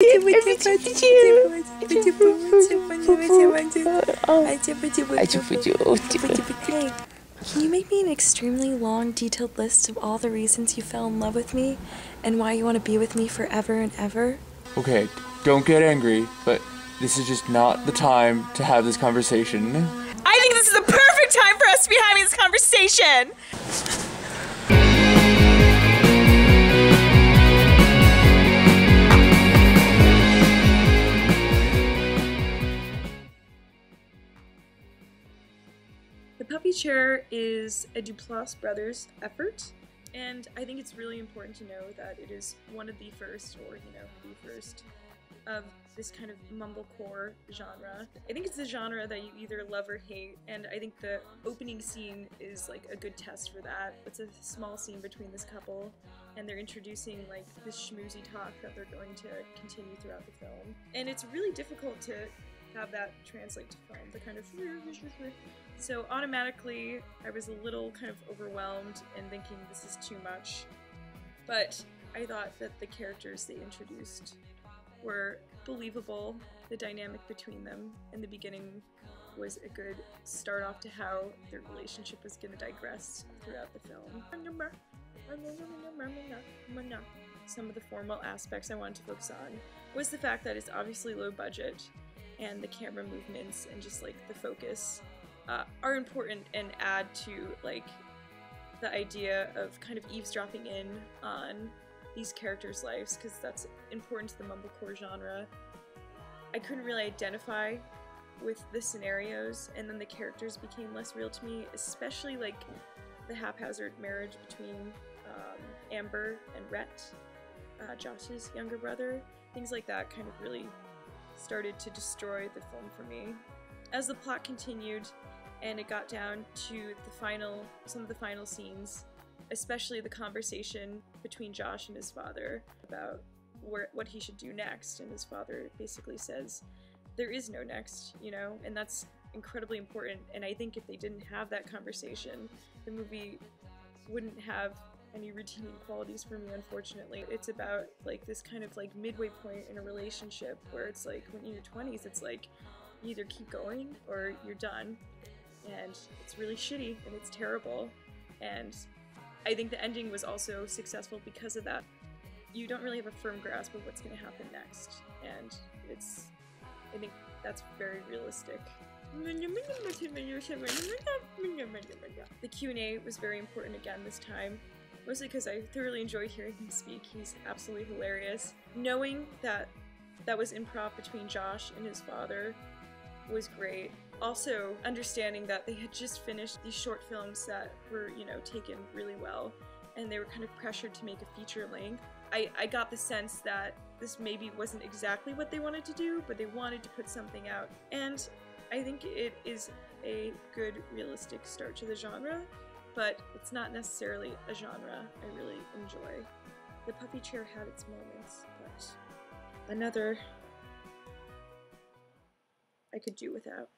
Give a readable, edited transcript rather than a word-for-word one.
Can you make me an extremely long, detailed list of all the reasons you fell in love with me and why you want to be with me forever and ever? Okay, don't get angry, but this is just not the time to have this conversation. I think this is the perfect time for us to be having this conversation! The Puffy Chair is a Duplass brothers effort, and I think it's really important to know that it is one of the first, or the first of this kind of mumblecore genre. I think it's a genre that you either love or hate, and I think the opening scene is like a good test for that. It's a small scene between this couple, and they're introducing like this schmoozy talk that they're going to continue throughout the film. And it's really difficult to have that translate to film, the kind of so automatically I was a little kind of overwhelmed and thinking this is too much, but I thought that the characters they introduced were believable. The dynamic between them in the beginning was a good start off to how their relationship was going to digress throughout the film. Some of the formal aspects I wanted to focus on was the fact that it's obviously low budget, and the camera movements and just like the focus are important and add to like the idea of kind of eavesdropping in on these characters' lives, because that's important to the mumblecore genre. I couldn't really identify with the scenarios, and then the characters became less real to me, especially like the haphazard marriage between Amber and Rhett, Josh's younger brother. Things like that kind of really started to destroy the film for me. As the plot continued and it got down to some of the final scenes, especially the conversation between Josh and his father about what he should do next, and his father basically says there is no next, and that's incredibly important. And I think if they didn't have that conversation, the movie wouldn't have any redeeming qualities for me, unfortunately. It's about like this kind of like midway point in a relationship where it's like when you're in your 20s, it's like you either keep going or you're done, and it's really shitty and it's terrible. And I think the ending was also successful because of that. You don't really have a firm grasp of what's going to happen next, and I think that's very realistic. The Q&A was very important again this time, mostly because I thoroughly enjoy hearing him speak. He's absolutely hilarious. Knowing that that was improv between Josh and his father was great. Also, understanding that they had just finished these short films that were, taken really well, and they were kind of pressured to make a feature length. I got the sense that this maybe wasn't exactly what they wanted to do, but they wanted to put something out. And I think it is a good, realistic start to the genre, but it's not necessarily a genre I really enjoy. The Puffy Chair had its moments, but another I could do without.